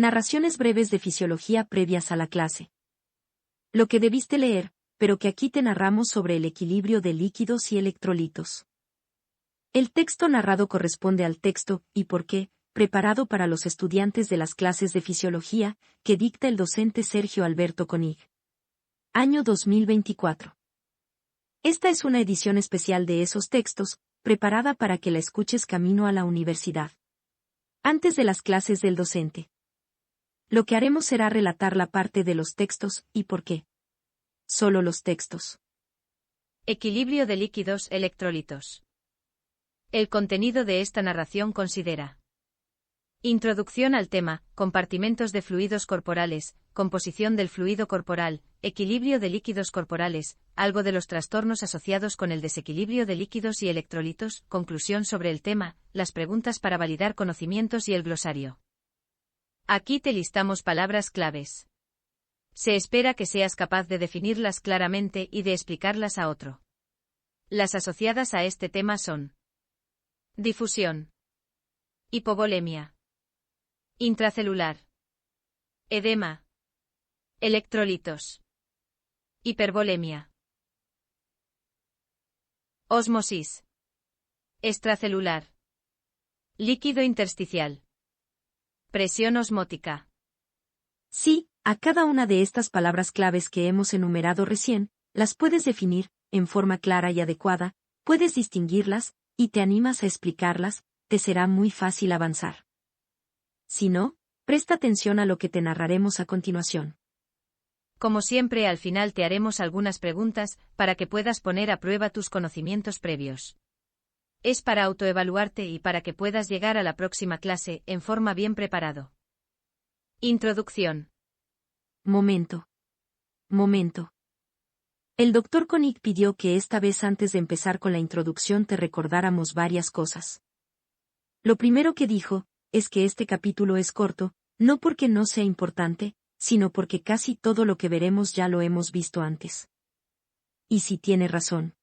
Narraciones breves de fisiología previas a la clase. Lo que debiste leer, pero que aquí te narramos sobre el equilibrio de líquidos y electrolitos. El texto narrado corresponde al texto ¿y por qué?, preparado para los estudiantes de las clases de fisiología, que dicta el docente Sergio Alberto Koenig. Año 2024. Esta es una edición especial de esos textos, preparada para que la escuches camino a la universidad. Antes de las clases del docente. Lo que haremos será relatar la parte de los textos, ¿y por qué? Solo los textos. Equilibrio de líquidos, electrolitos. El contenido de esta narración considera: introducción al tema, compartimentos de fluidos corporales, composición del fluido corporal, equilibrio de líquidos corporales, algo de los trastornos asociados con el desequilibrio de líquidos y electrolitos, conclusión sobre el tema, las preguntas para validar conocimientos y el glosario. Aquí te listamos palabras claves. Se espera que seas capaz de definirlas claramente y de explicarlas a otro. Las asociadas a este tema son: difusión, hipovolemia, intracelular, edema, electrolitos, hipervolemia, ósmosis, extracelular, líquido intersticial, presión osmótica. Sí, a cada una de estas palabras claves que hemos enumerado recién, las puedes definir, en forma clara y adecuada, puedes distinguirlas, y te animas a explicarlas, te será muy fácil avanzar. Si no, presta atención a lo que te narraremos a continuación. Como siempre, al final te haremos algunas preguntas, para que puedas poner a prueba tus conocimientos previos. Es para autoevaluarte y para que puedas llegar a la próxima clase, en forma bien preparado. Introducción. Momento. El Dr. Koenig pidió que esta vez antes de empezar con la introducción te recordáramos varias cosas. Lo primero que dijo, es que este capítulo es corto, no porque no sea importante, sino porque casi todo lo que veremos ya lo hemos visto antes. Y sí tiene razón.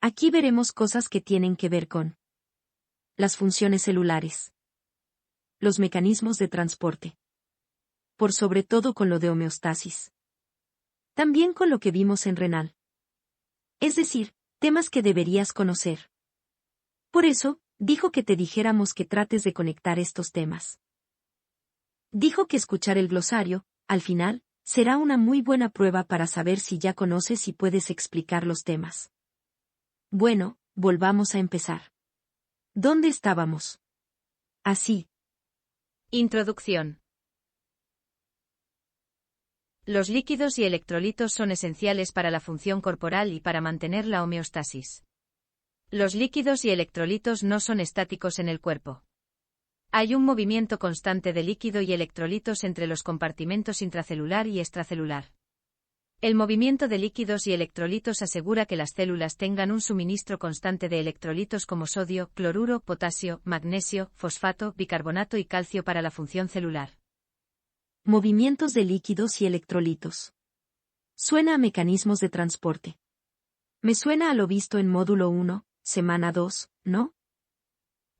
Aquí veremos cosas que tienen que ver con las funciones celulares, los mecanismos de transporte, por sobre todo con lo de homeostasis. También con lo que vimos en renal. Es decir, temas que deberías conocer. Por eso, dijo que te dijéramos que trates de conectar estos temas. Dijo que escuchar el glosario, al final, será una muy buena prueba para saber si ya conoces y puedes explicar los temas. Bueno, volvamos a empezar. ¿Dónde estábamos? Así. Introducción. Los líquidos y electrolitos son esenciales para la función corporal y para mantener la homeostasis. Los líquidos y electrolitos no son estáticos en el cuerpo. Hay un movimiento constante de líquido y electrolitos entre los compartimentos intracelular y extracelular. El movimiento de líquidos y electrolitos asegura que las células tengan un suministro constante de electrolitos como sodio, cloruro, potasio, magnesio, fosfato, bicarbonato y calcio para la función celular. Movimientos de líquidos y electrolitos. Suena a mecanismos de transporte. Me suena a lo visto en módulo 1, semana 2, ¿no?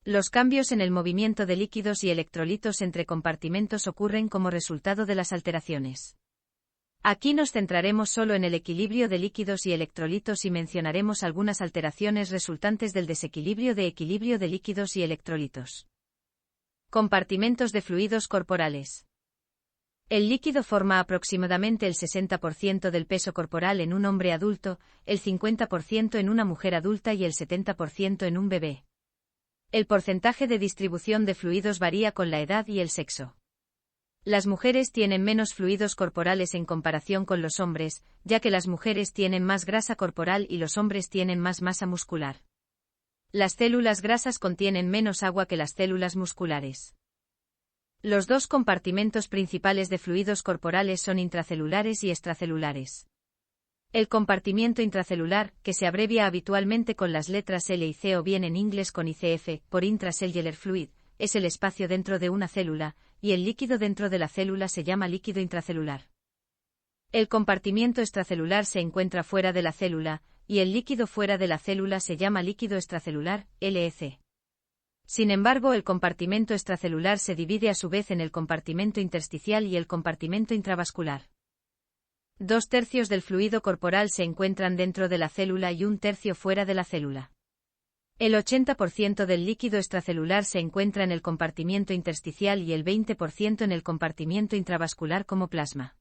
Los cambios en el movimiento de líquidos y electrolitos entre compartimentos ocurren como resultado de las alteraciones. Aquí nos centraremos solo en el equilibrio de líquidos y electrolitos y mencionaremos algunas alteraciones resultantes del desequilibrio de equilibrio de líquidos y electrolitos. Compartimentos de fluidos corporales. El líquido forma aproximadamente el 60% del peso corporal en un hombre adulto, el 50% en una mujer adulta y el 70% en un bebé. El porcentaje de distribución de fluidos varía con la edad y el sexo. Las mujeres tienen menos fluidos corporales en comparación con los hombres, ya que las mujeres tienen más grasa corporal y los hombres tienen más masa muscular. Las células grasas contienen menos agua que las células musculares. Los dos compartimentos principales de fluidos corporales son intracelulares y extracelulares. El compartimiento intracelular, que se abrevia habitualmente con las letras L y C o bien en inglés con ICF, por intracellular fluid, es el espacio dentro de una célula, y el líquido dentro de la célula se llama líquido intracelular. El compartimiento extracelular se encuentra fuera de la célula, y el líquido fuera de la célula se llama líquido extracelular, LEC. Sin embargo, el compartimento extracelular se divide a su vez en el compartimento intersticial y el compartimento intravascular. 2/3 del fluido corporal se encuentran dentro de la célula y 1/3 fuera de la célula. El 80% del líquido extracelular se encuentra en el compartimiento intersticial y el 20% en el compartimiento intravascular como plasma.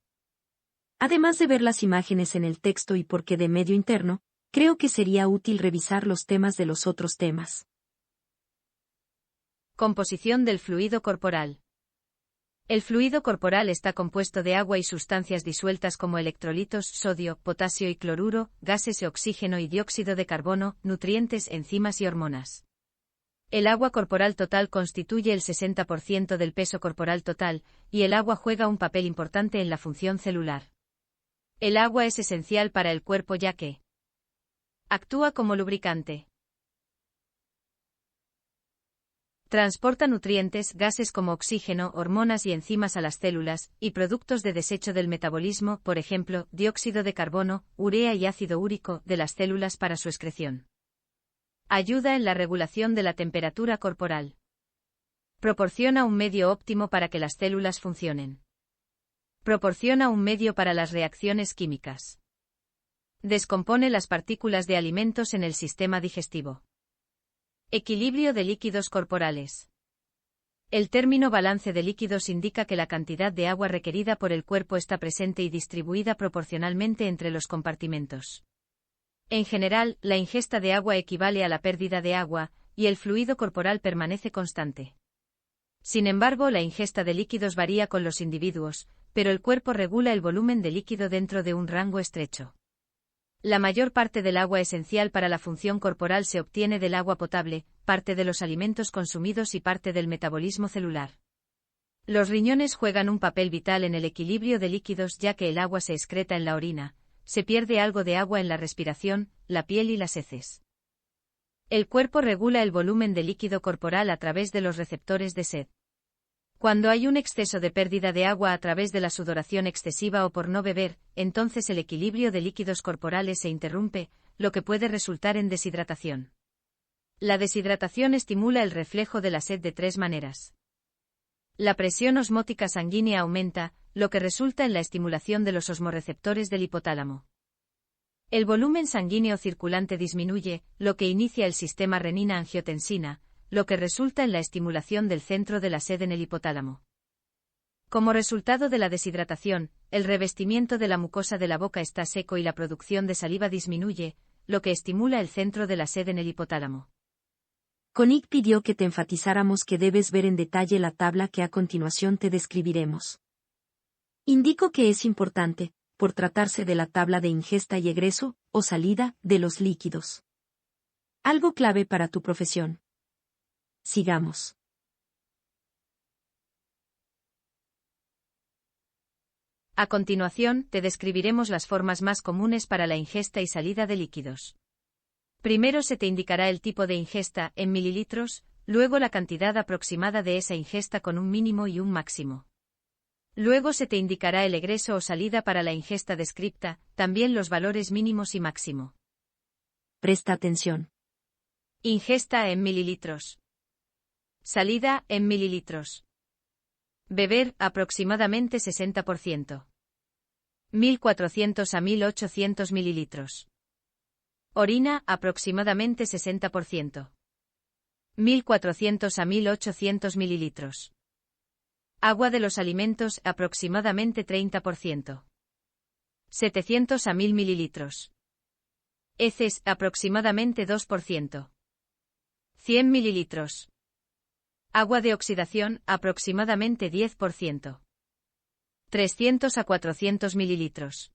Además de ver las imágenes en el texto y por qué de medio interno, creo que sería útil revisar los temas de los otros temas. Composición del fluido corporal. El fluido corporal está compuesto de agua y sustancias disueltas como electrolitos, sodio, potasio y cloruro, gases y oxígeno y dióxido de carbono, nutrientes, enzimas y hormonas. El agua corporal total constituye el 60% del peso corporal total, y el agua juega un papel importante en la función celular. El agua es esencial para el cuerpo ya que actúa como lubricante. Transporta nutrientes, gases como oxígeno, hormonas y enzimas a las células, y productos de desecho del metabolismo, por ejemplo, dióxido de carbono, urea y ácido úrico, de las células para su excreción. Ayuda en la regulación de la temperatura corporal. Proporciona un medio óptimo para que las células funcionen. Proporciona un medio para las reacciones químicas. Descompone las partículas de alimentos en el sistema digestivo. Equilibrio de líquidos corporales. El término balance de líquidos indica que la cantidad de agua requerida por el cuerpo está presente y distribuida proporcionalmente entre los compartimentos. En general, la ingesta de agua equivale a la pérdida de agua, y el fluido corporal permanece constante. Sin embargo, la ingesta de líquidos varía con los individuos, pero el cuerpo regula el volumen de líquido dentro de un rango estrecho. La mayor parte del agua esencial para la función corporal se obtiene del agua potable, parte de los alimentos consumidos y parte del metabolismo celular. Los riñones juegan un papel vital en el equilibrio de líquidos ya que el agua se excreta en la orina, se pierde algo de agua en la respiración, la piel y las heces. El cuerpo regula el volumen de líquido corporal a través de los receptores de sed. Cuando hay un exceso de pérdida de agua a través de la sudoración excesiva o por no beber, entonces el equilibrio de líquidos corporales se interrumpe, lo que puede resultar en deshidratación. La deshidratación estimula el reflejo de la sed de 3 maneras. La presión osmótica sanguínea aumenta, lo que resulta en la estimulación de los osmorreceptores del hipotálamo. El volumen sanguíneo circulante disminuye, lo que inicia el sistema renina-angiotensina, lo que resulta en la estimulación del centro de la sed en el hipotálamo. Como resultado de la deshidratación, el revestimiento de la mucosa de la boca está seco y la producción de saliva disminuye, lo que estimula el centro de la sed en el hipotálamo. Koenig pidió que te enfatizáramos que debes ver en detalle la tabla que a continuación te describiremos. Indico que es importante, por tratarse de la tabla de ingesta y egreso, o salida, de los líquidos. Algo clave para tu profesión. Sigamos. A continuación, te describiremos las formas más comunes para la ingesta y salida de líquidos. Primero se te indicará el tipo de ingesta, en mililitros, luego la cantidad aproximada de esa ingesta con un mínimo y un máximo. Luego se te indicará el egreso o salida para la ingesta descripta, también los valores mínimos y máximo. Presta atención. Ingesta en mililitros. Salida, en mililitros. Beber, aproximadamente 60%. 1400 a 1800 mililitros. Orina, aproximadamente 60%. 1400 a 1800 mililitros. Agua de los alimentos, aproximadamente 30%. 700 a 1000 mililitros. Heces, aproximadamente 2%. 100 mililitros. Agua de oxidación, aproximadamente 10%. 300 a 400 mililitros.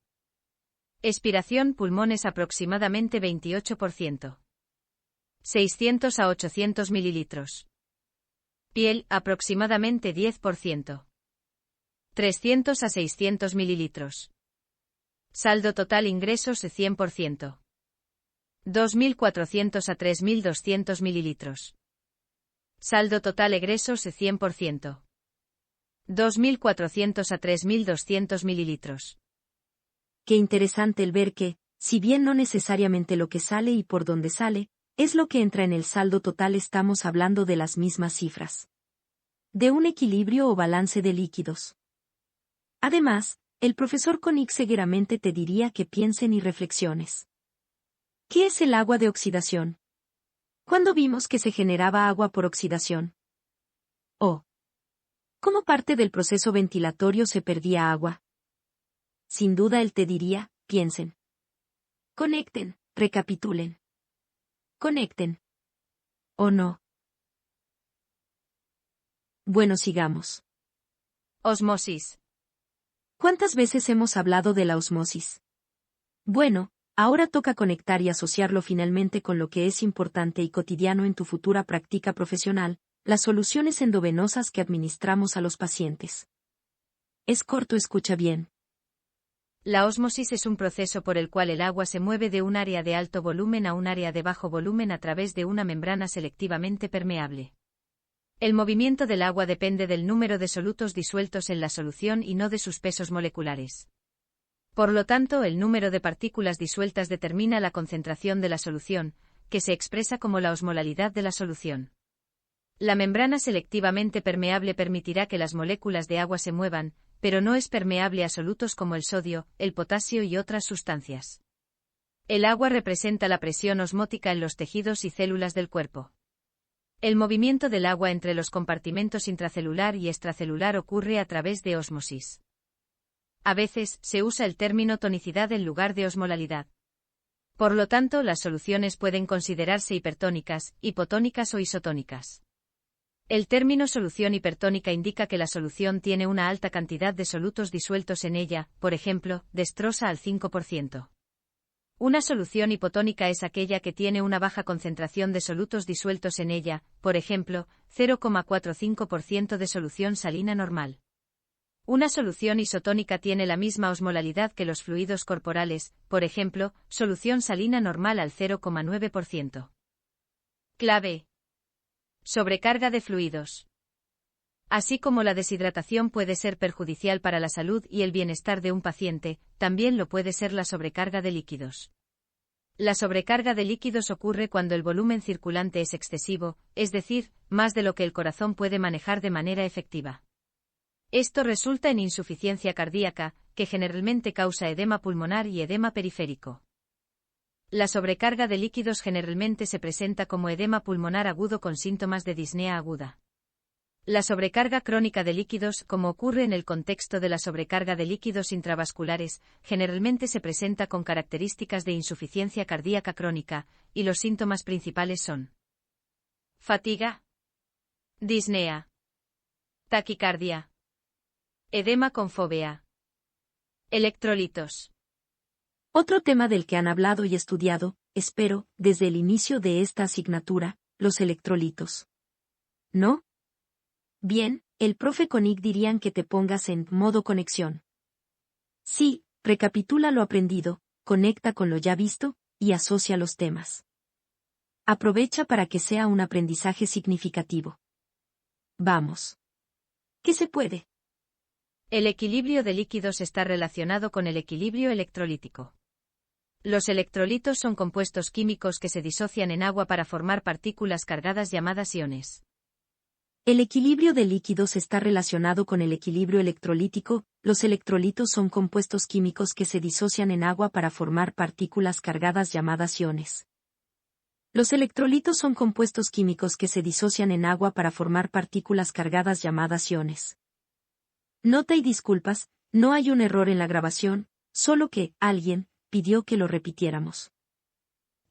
Expiración pulmones aproximadamente 28%. 600 a 800 mililitros. Piel, aproximadamente 10%. 300 a 600 mililitros. Saldo total ingresos 100%. 2.400 a 3.200 mililitros. Saldo total egresos 100%. 2.400 a 3.200 mililitros. Qué interesante el ver que, si bien no necesariamente lo que sale y por dónde sale, es lo que entra en el saldo total. Estamos hablando de las mismas cifras. De un equilibrio o balance de líquidos. Además, el profesor Koenig seguramente te diría que piensen y reflexiones. ¿Qué es el agua de oxidación? ¿Cuándo vimos que se generaba agua por oxidación? ¿O cómo parte del proceso ventilatorio se perdía agua? Sin duda él te diría, piensen. Conecten, recapitulen. Conecten. ¿O no? Bueno, sigamos. Osmosis. ¿Cuántas veces hemos hablado de la osmosis? Bueno, ahora toca conectar y asociarlo finalmente con lo que es importante y cotidiano en tu futura práctica profesional, las soluciones endovenosas que administramos a los pacientes. Es corto, escucha bien. La ósmosis es un proceso por el cual el agua se mueve de un área de alto volumen a un área de bajo volumen a través de una membrana selectivamente permeable. El movimiento del agua depende del número de solutos disueltos en la solución y no de sus pesos moleculares. Por lo tanto, el número de partículas disueltas determina la concentración de la solución, que se expresa como la osmolalidad de la solución. La membrana selectivamente permeable permitirá que las moléculas de agua se muevan, pero no es permeable a solutos como el sodio, el potasio y otras sustancias. El agua representa la presión osmótica en los tejidos y células del cuerpo. El movimiento del agua entre los compartimentos intracelular y extracelular ocurre a través de ósmosis. A veces, se usa el término tonicidad en lugar de osmolalidad. Por lo tanto, las soluciones pueden considerarse hipertónicas, hipotónicas o isotónicas. El término solución hipertónica indica que la solución tiene una alta cantidad de solutos disueltos en ella, por ejemplo, destroza al 5%. Una solución hipotónica es aquella que tiene una baja concentración de solutos disueltos en ella, por ejemplo, 0,45% de solución salina normal. Una solución isotónica tiene la misma osmolalidad que los fluidos corporales, por ejemplo, solución salina normal al 0,9%. Clave. Sobrecarga de fluidos. Así como la deshidratación puede ser perjudicial para la salud y el bienestar de un paciente, también lo puede ser la sobrecarga de líquidos. La sobrecarga de líquidos ocurre cuando el volumen circulante es excesivo, es decir, más de lo que el corazón puede manejar de manera efectiva. Esto resulta en insuficiencia cardíaca, que generalmente causa edema pulmonar y edema periférico. La sobrecarga de líquidos generalmente se presenta como edema pulmonar agudo con síntomas de disnea aguda. La sobrecarga crónica de líquidos, como ocurre en el contexto de la sobrecarga de líquidos intravasculares, generalmente se presenta con características de insuficiencia cardíaca crónica, y los síntomas principales son fatiga, disnea, taquicardia, edema con fovea. Electrolitos. Otro tema del que han hablado y estudiado, espero, desde el inicio de esta asignatura, los electrolitos. ¿No? Bien, el profe Koenig dirían que te pongas en modo conexión. Sí, recapitula lo aprendido, conecta con lo ya visto, y asocia los temas. Aprovecha para que sea un aprendizaje significativo. Vamos. ¿Qué se puede? El equilibrio de líquidos está relacionado con el equilibrio electrolítico. Los electrolitos son compuestos químicos que se disocian en agua para formar partículas cargadas llamadas iones. El equilibrio de líquidos está relacionado con el equilibrio electrolítico. Los electrolitos son compuestos químicos que se disocian en agua para formar partículas cargadas llamadas iones. Los electrolitos son compuestos químicos que se disocian en agua para formar partículas cargadas llamadas iones. Nota y disculpas, no hay un error en la grabación, solo que alguien pidió que lo repitiéramos.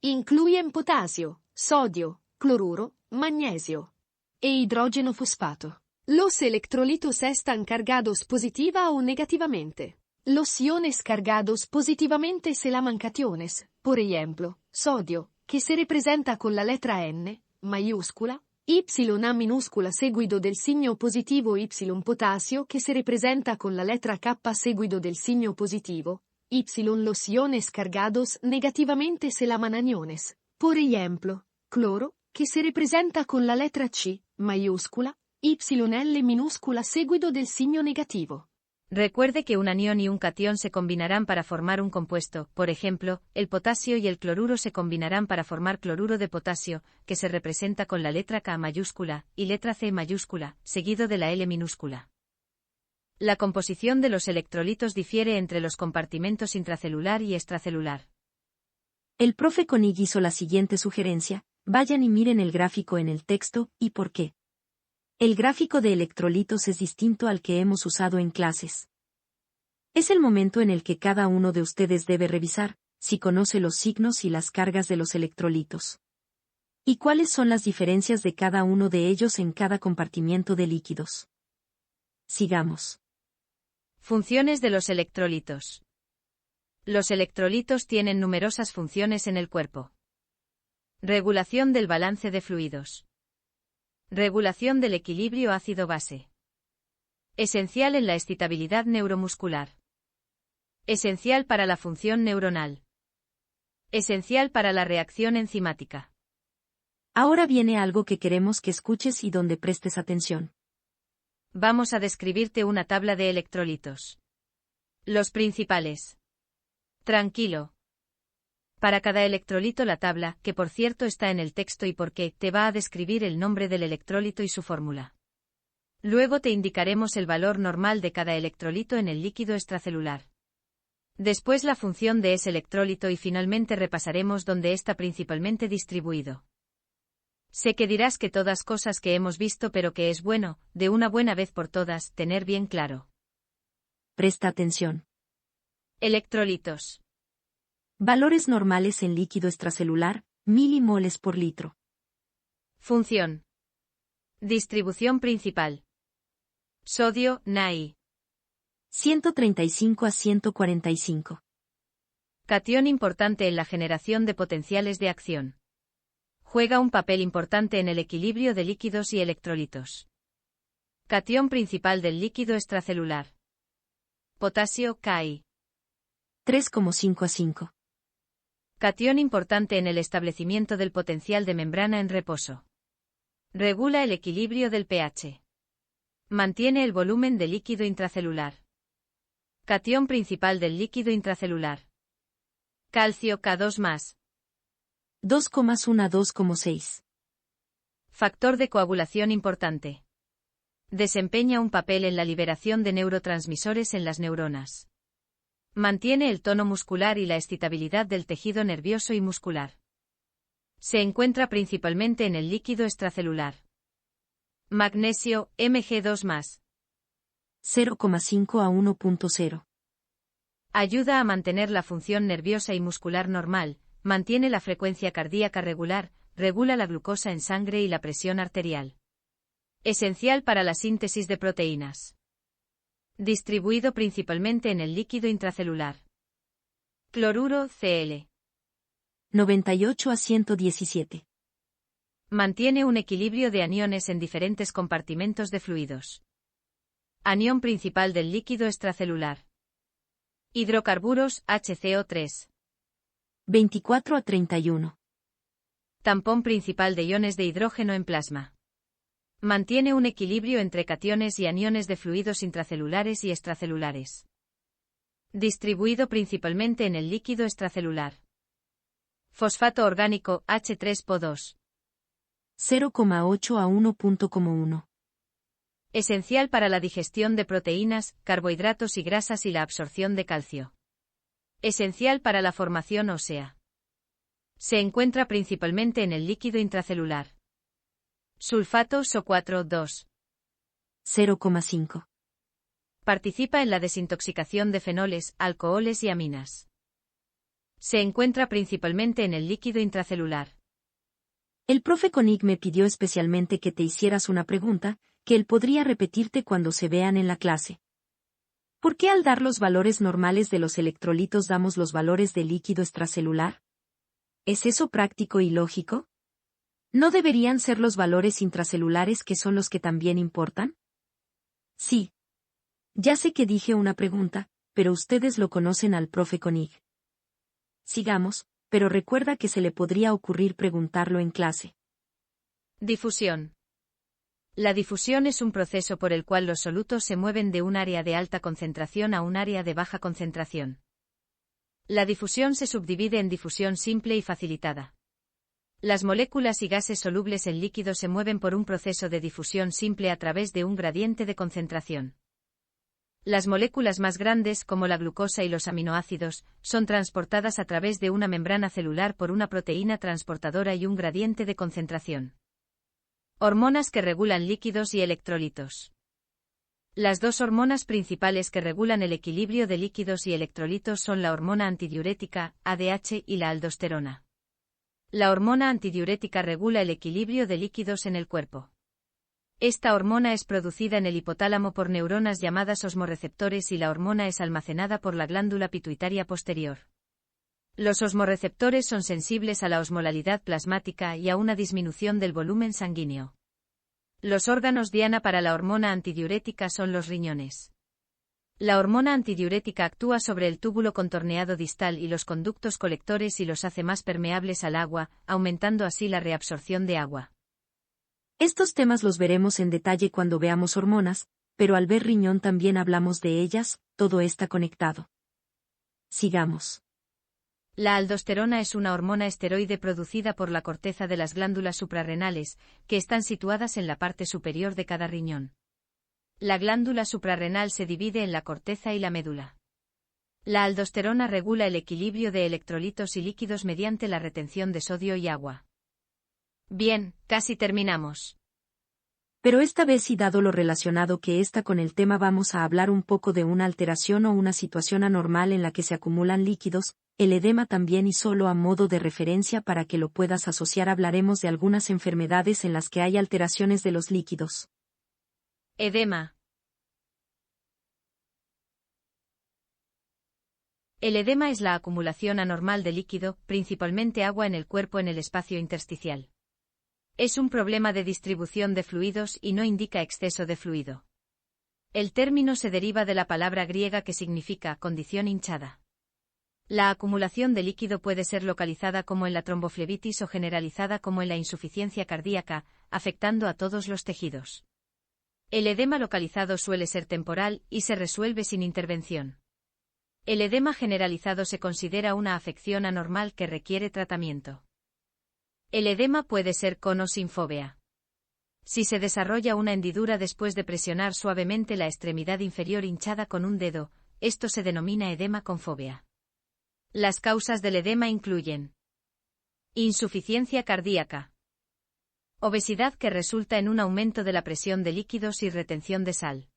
Incluyen potasio, sodio, cloruro, magnesio e hidrógeno fosfato. Los electrolitos están cargados positiva o negativamente. Los iones cargados positivamente se llaman cationes, por ejemplo, sodio, que se representa con la letra N, mayúscula, YA minúscula seguido del signo positivo Y potasio que se representa con la letra K seguido del signo positivo, Y. Los iones cargados negativamente se llaman aniones, por ejemplo, cloro, que se representa con la letra C, mayúscula, YL minúscula seguido del signo negativo. Recuerde que un anión y un catión se combinarán para formar un compuesto, por ejemplo, el potasio y el cloruro se combinarán para formar cloruro de potasio, que se representa con la letra K mayúscula, y letra C mayúscula, seguido de la L minúscula. La composición de los electrolitos difiere entre los compartimentos intracelular y extracelular. El profe Koenig hizo la siguiente sugerencia: vayan y miren el gráfico en el texto, ¿y por qué? El gráfico de electrolitos es distinto al que hemos usado en clases. Es el momento en el que cada uno de ustedes debe revisar si conoce los signos y las cargas de los electrolitos. ¿Y cuáles son las diferencias de cada uno de ellos en cada compartimiento de líquidos? Sigamos. Funciones de los electrolitos. Los electrolitos tienen numerosas funciones en el cuerpo. Regulación del balance de fluidos. Regulación del equilibrio ácido-base. Esencial en la excitabilidad neuromuscular. Esencial para la función neuronal. Esencial para la reacción enzimática. Ahora viene algo que queremos que escuches y donde prestes atención. Vamos a describirte una tabla de electrolitos. Los principales. Tranquilo. Para cada electrolito la tabla, que por cierto está en el texto y por qué, te va a describir el nombre del electrolito y su fórmula. Luego te indicaremos el valor normal de cada electrolito en el líquido extracelular. Después la función de ese electrolito y finalmente repasaremos dónde está principalmente distribuido. Sé que dirás que todas cosas que hemos visto, pero que es bueno, de una buena vez por todas, tener bien claro. Presta atención. Electrolitos. Valores normales en líquido extracelular, milimoles por litro. Función. Distribución principal. Sodio, NaI. 135 a 145. Catión importante en la generación de potenciales de acción. Juega un papel importante en el equilibrio de líquidos y electrolitos. Catión principal del líquido extracelular. Potasio, Ki. 3,5 a 5. Catión importante en el establecimiento del potencial de membrana en reposo. Regula el equilibrio del pH. Mantiene el volumen de líquido intracelular. Catión principal del líquido intracelular. Calcio K2+. 2,1 a 2,6. Factor de coagulación importante. Desempeña un papel en la liberación de neurotransmisores en las neuronas. Mantiene el tono muscular y la excitabilidad del tejido nervioso y muscular. Se encuentra principalmente en el líquido extracelular. Magnesio, Mg2+. 0,5 a 1,0. Ayuda a mantener la función nerviosa y muscular normal, mantiene la frecuencia cardíaca regular, regula la glucosa en sangre y la presión arterial. Esencial para la síntesis de proteínas. Distribuido principalmente en el líquido intracelular. Cloruro, Cl. 98 a 117. Mantiene un equilibrio de aniones en diferentes compartimentos de fluidos. Anión principal del líquido extracelular. Hidrocarburos, HCO3. 24 a 31. Tampón principal de iones de hidrógeno en plasma. Mantiene un equilibrio entre cationes y aniones de fluidos intracelulares y extracelulares. Distribuido principalmente en el líquido extracelular. Fosfato orgánico, H3PO2. 0,8 a 1,1. Esencial para la digestión de proteínas, carbohidratos y grasas y la absorción de calcio. Esencial para la formación ósea. Se encuentra principalmente en el líquido intracelular. Sulfato SO4, 2. 0,5. Participa en la desintoxicación de fenoles, alcoholes y aminas. Se encuentra principalmente en el líquido intracelular. El profe Koenig me pidió especialmente que te hicieras una pregunta, que él podría repetirte cuando se vean en la clase. ¿Por qué al dar los valores normales de los electrolitos damos los valores del líquido extracelular? ¿Es eso práctico y lógico? ¿No deberían ser los valores intracelulares que son los que también importan? Sí. Ya sé que dije una pregunta, pero ustedes lo conocen al profe Koenig. Sigamos, pero recuerda que se le podría ocurrir preguntarlo en clase. Difusión. La difusión es un proceso por el cual los solutos se mueven de un área de alta concentración a un área de baja concentración. La difusión se subdivide en difusión simple y facilitada. Las moléculas y gases solubles en líquido se mueven por un proceso de difusión simple a través de un gradiente de concentración. Las moléculas más grandes, como la glucosa y los aminoácidos, son transportadas a través de una membrana celular por una proteína transportadora y un gradiente de concentración. Hormonas que regulan líquidos y electrolitos. Las dos hormonas principales que regulan el equilibrio de líquidos y electrolitos son la hormona antidiurética, ADH, y la aldosterona. La hormona antidiurética regula el equilibrio de líquidos en el cuerpo. Esta hormona es producida en el hipotálamo por neuronas llamadas osmorreceptores y la hormona es almacenada por la glándula pituitaria posterior. Los osmorreceptores son sensibles a la osmolalidad plasmática y a una disminución del volumen sanguíneo. Los órganos diana para la hormona antidiurética son los riñones. La hormona antidiurética actúa sobre el túbulo contorneado distal y los conductos colectores y los hace más permeables al agua, aumentando así la reabsorción de agua. Estos temas los veremos en detalle cuando veamos hormonas, pero al ver riñón también hablamos de ellas, todo está conectado. Sigamos. La aldosterona es una hormona esteroide producida por la corteza de las glándulas suprarrenales, que están situadas en la parte superior de cada riñón. La glándula suprarrenal se divide en la corteza y la médula. La aldosterona regula el equilibrio de electrolitos y líquidos mediante la retención de sodio y agua. Bien, casi terminamos. Pero esta vez y dado lo relacionado que está con el tema vamos a hablar un poco de una alteración o una situación anormal en la que se acumulan líquidos, el edema también y solo a modo de referencia para que lo puedas asociar hablaremos de algunas enfermedades en las que hay alteraciones de los líquidos. Edema. El edema es la acumulación anormal de líquido, principalmente agua en el cuerpo en el espacio intersticial. Es un problema de distribución de fluidos y no indica exceso de fluido. El término se deriva de la palabra griega que significa condición hinchada. La acumulación de líquido puede ser localizada como en la tromboflebitis o generalizada como en la insuficiencia cardíaca, afectando a todos los tejidos. El edema localizado suele ser temporal y se resuelve sin intervención. El edema generalizado se considera una afección anormal que requiere tratamiento. El edema puede ser con o sin fóvea. Si se desarrolla una hendidura después de presionar suavemente la extremidad inferior hinchada con un dedo, esto se denomina edema con fóvea. Las causas del edema incluyen insuficiencia cardíaca, obesidad que resulta en un aumento de la presión de líquidos y retención de sal,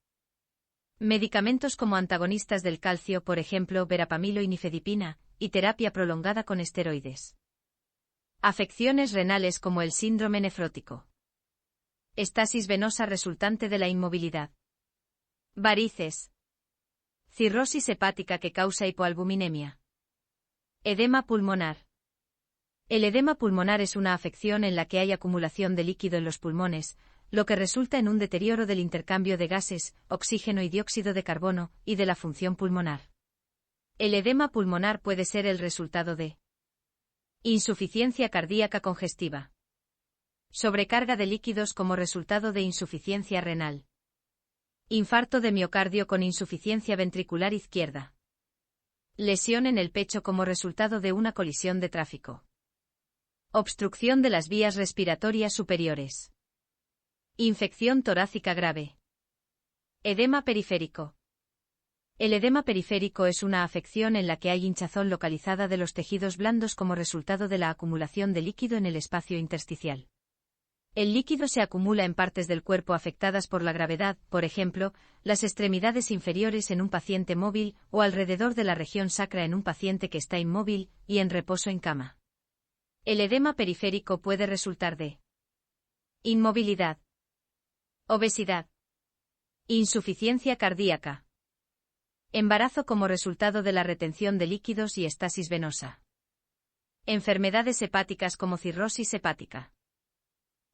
medicamentos como antagonistas del calcio, por ejemplo verapamilo y nifedipina, y terapia prolongada con esteroides. Afecciones renales como el síndrome nefrótico. Estasis venosa resultante de la inmovilidad. Varices. Cirrosis hepática que causa hipoalbuminemia. Edema pulmonar. El edema pulmonar es una afección en la que hay acumulación de líquido en los pulmones, lo que resulta en un deterioro del intercambio de gases, oxígeno y dióxido de carbono, y de la función pulmonar. El edema pulmonar puede ser el resultado de insuficiencia cardíaca congestiva. Sobrecarga de líquidos como resultado de insuficiencia renal. Infarto de miocardio con insuficiencia ventricular izquierda. Lesión en el pecho como resultado de una colisión de tráfico. Obstrucción de las vías respiratorias superiores. Infección torácica grave. Edema periférico. El edema periférico es una afección en la que hay hinchazón localizada de los tejidos blandos como resultado de la acumulación de líquido en el espacio intersticial. El líquido se acumula en partes del cuerpo afectadas por la gravedad, por ejemplo, las extremidades inferiores en un paciente móvil o alrededor de la región sacra en un paciente que está inmóvil y en reposo en cama. El edema periférico puede resultar de inmovilidad, obesidad, insuficiencia cardíaca, embarazo como resultado de la retención de líquidos y estasis venosa, enfermedades hepáticas como cirrosis hepática.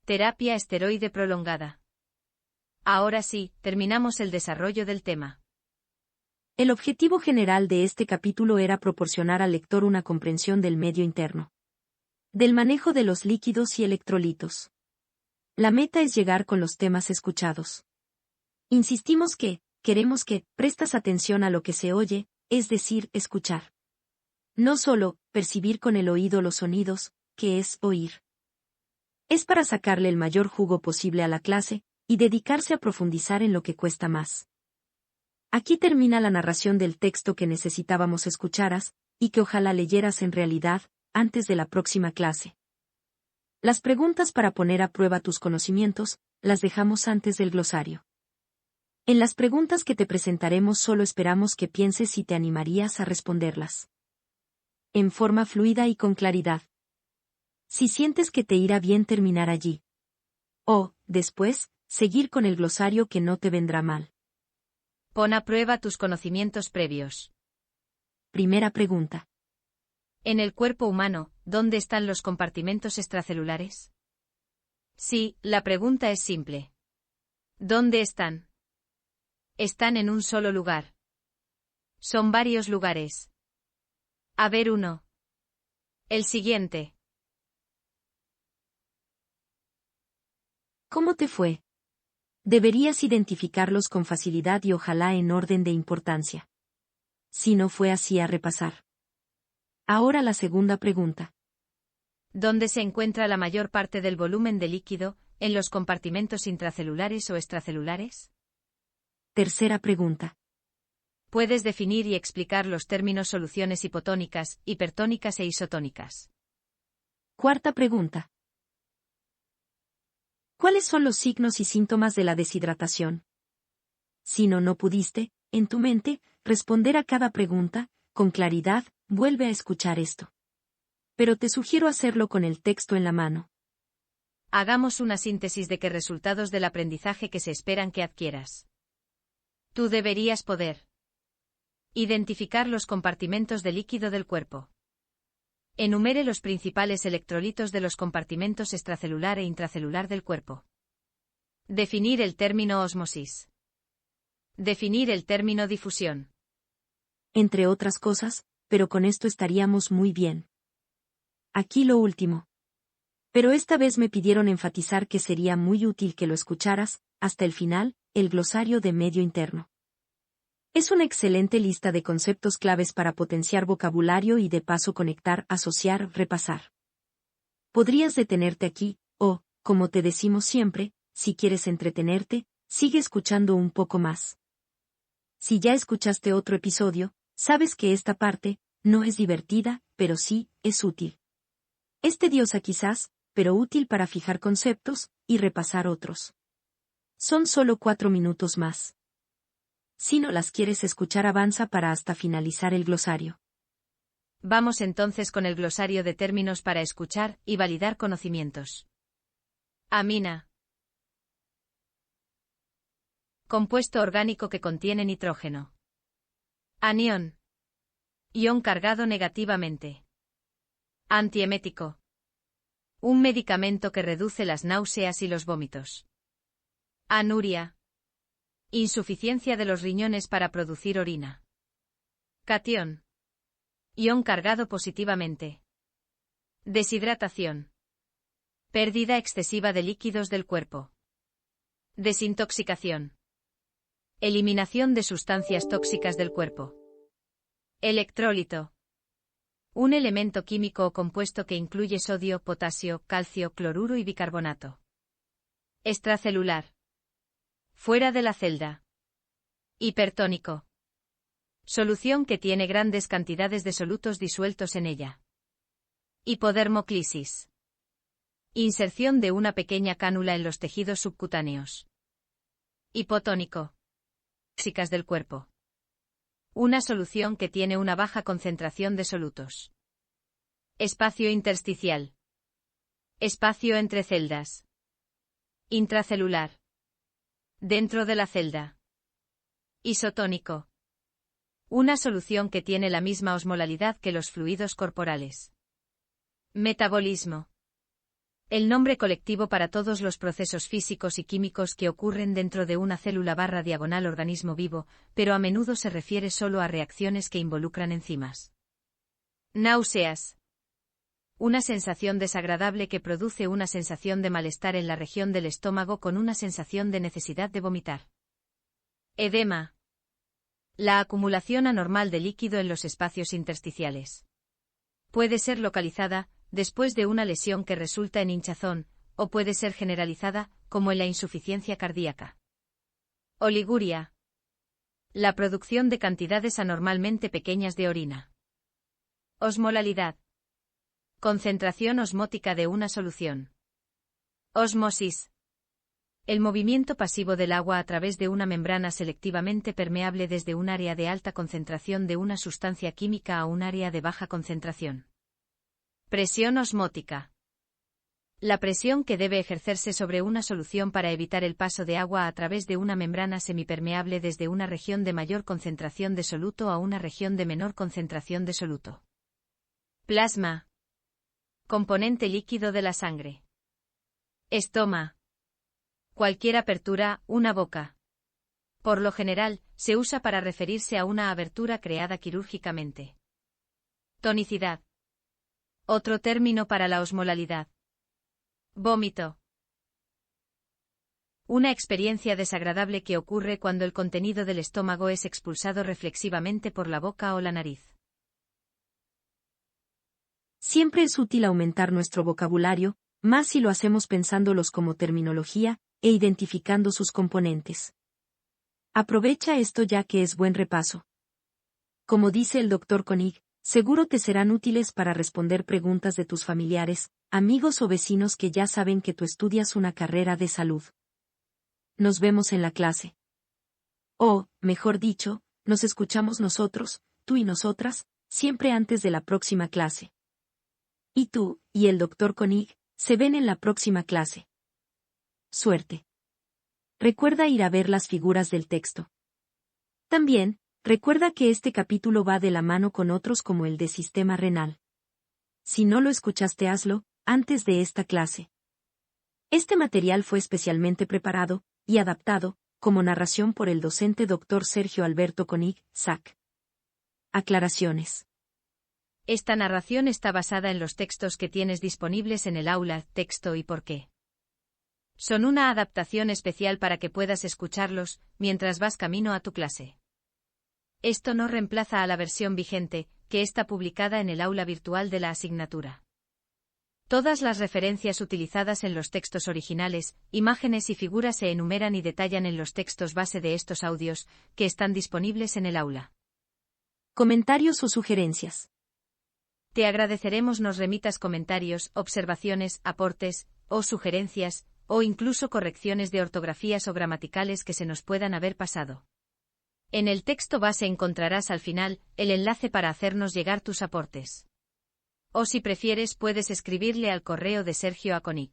Terapia esteroide prolongada. Ahora sí, terminamos el desarrollo del tema. El objetivo general de este capítulo era proporcionar al lector una comprensión del medio interno, del manejo de los líquidos y electrolitos, La meta es llegar con los temas escuchados. Insistimos que, queremos que, prestas atención a lo que se oye, es decir, escuchar. No solo, percibir con el oído los sonidos, que es oír. Es para sacarle el mayor jugo posible a la clase, y dedicarse a profundizar en lo que cuesta más. Aquí termina la narración del texto que necesitábamos escucharas, y que ojalá leyeras en realidad, antes de la próxima clase. Las preguntas para poner a prueba tus conocimientos, las dejamos antes del glosario. En las preguntas que te presentaremos solo esperamos que pienses si te animarías a responderlas. En forma fluida y con claridad. Si sientes que te irá bien terminar allí. O, después, seguir con el glosario que no te vendrá mal. Pon a prueba tus conocimientos previos. Primera pregunta. En el cuerpo humano, ¿dónde están los compartimentos extracelulares? Sí, la pregunta es simple. ¿Dónde están? Están en un solo lugar. Son varios lugares. A ver uno. El siguiente. ¿Cómo te fue? Deberías identificarlos con facilidad y ojalá en orden de importancia. Si no fue así a repasar. Ahora la segunda pregunta. ¿Dónde se encuentra la mayor parte del volumen de líquido, en los compartimentos intracelulares o extracelulares? Tercera pregunta. Puedes definir y explicar los términos soluciones hipotónicas, hipertónicas e isotónicas. Cuarta pregunta. ¿Cuáles son los signos y síntomas de la deshidratación? Si no pudiste, en tu mente, responder a cada pregunta, con claridad, vuelve a escuchar esto. Pero te sugiero hacerlo con el texto en la mano. Hagamos una síntesis de qué resultados del aprendizaje que se esperan que adquieras. Tú deberías poder identificar los compartimentos de líquido del cuerpo. Enumere los principales electrolitos de los compartimentos extracelular e intracelular del cuerpo. Definir el término ósmosis. Definir el término difusión. Entre otras cosas, pero con esto estaríamos muy bien. Aquí lo último. Pero esta vez me pidieron enfatizar que sería muy útil que lo escucharas, hasta el final, el glosario de medio interno. Es una excelente lista de conceptos claves para potenciar vocabulario y de paso conectar, asociar, repasar. Podrías detenerte aquí, o, como te decimos siempre, si quieres entretenerte, sigue escuchando un poco más. Si ya escuchaste otro episodio, sabes que esta parte, no es divertida, pero sí, es útil. Es tediosa quizás, pero útil para fijar conceptos, y repasar otros. Son solo 4 minutos más. Si no las quieres escuchar avanza para hasta finalizar el glosario. Vamos entonces con el glosario de términos para escuchar y validar conocimientos. Amina. Compuesto orgánico que contiene nitrógeno. Anión. Ion cargado negativamente. Antiemético. Un medicamento que reduce las náuseas y los vómitos. Anuria. Insuficiencia de los riñones para producir orina. Catión. Ion cargado positivamente. Deshidratación. Pérdida excesiva de líquidos del cuerpo. Desintoxicación. Eliminación de sustancias tóxicas del cuerpo. Electrólito. Un elemento químico o compuesto que incluye sodio, potasio, calcio, cloruro y bicarbonato. Extracelular. Fuera de la celda. Hipertónico. Solución que tiene grandes cantidades de solutos disueltos en ella. Hipodermoclisis. Inserción de una pequeña cánula en los tejidos subcutáneos. Hipotónico. Tóxicas del cuerpo. Una solución que tiene una baja concentración de solutos. Espacio intersticial. Espacio entre celdas. Intracelular. Dentro de la celda. Isotónico. Una solución que tiene la misma osmolalidad que los fluidos corporales. Metabolismo. El nombre colectivo para todos los procesos físicos y químicos que ocurren dentro de una célula/diagonal organismo vivo, pero a menudo se refiere solo a reacciones que involucran enzimas. Náuseas. Una sensación desagradable que produce una sensación de malestar en la región del estómago con una sensación de necesidad de vomitar. Edema. La acumulación anormal de líquido en los espacios intersticiales. Puede ser localizada, después de una lesión que resulta en hinchazón, o puede ser generalizada, como en la insuficiencia cardíaca. Oliguria. La producción de cantidades anormalmente pequeñas de orina. Osmolalidad. Concentración osmótica de una solución. Osmosis. El movimiento pasivo del agua a través de una membrana selectivamente permeable desde un área de alta concentración de una sustancia química a un área de baja concentración. Presión osmótica. La presión que debe ejercerse sobre una solución para evitar el paso de agua a través de una membrana semipermeable desde una región de mayor concentración de soluto a una región de menor concentración de soluto. Plasma. Componente líquido de la sangre. Estoma. Cualquier apertura, una boca. Por lo general, se usa para referirse a una abertura creada quirúrgicamente. Tonicidad. Otro término para la osmolalidad. Vómito. Una experiencia desagradable que ocurre cuando el contenido del estómago es expulsado reflexivamente por la boca o la nariz. Siempre es útil aumentar nuestro vocabulario, más si lo hacemos pensándolos como terminología, e identificando sus componentes. Aprovecha esto ya que es buen repaso. Como dice el Dr. Koenig, seguro te serán útiles para responder preguntas de tus familiares, amigos o vecinos que ya saben que tú estudias una carrera de salud. Nos vemos en la clase. O, mejor dicho, nos escuchamos nosotros, tú y nosotras, siempre antes de la próxima clase. Y tú, y el Dr. Koenig, se ven en la próxima clase. Suerte. Recuerda ir a ver las figuras del texto. También, recuerda que este capítulo va de la mano con otros como el de sistema renal. Si no lo escuchaste, hazlo, antes de esta clase. Este material fue especialmente preparado, y adaptado, como narración por el docente Dr. Sergio Alberto Koenig, SAC. Aclaraciones. Esta narración está basada en los textos que tienes disponibles en el aula, texto y por qué. Son una adaptación especial para que puedas escucharlos, mientras vas camino a tu clase. Esto no reemplaza a la versión vigente, que está publicada en el aula virtual de la asignatura. Todas las referencias utilizadas en los textos originales, imágenes y figuras se enumeran y detallan en los textos base de estos audios, que están disponibles en el aula. Comentarios o sugerencias. Te agradeceremos nos remitas comentarios, observaciones, aportes, o sugerencias, o incluso correcciones de ortografías o gramaticales que se nos puedan haber pasado. En el texto base encontrarás al final el enlace para hacernos llegar tus aportes. O si prefieres puedes escribirle al correo de Sergio a Koenig.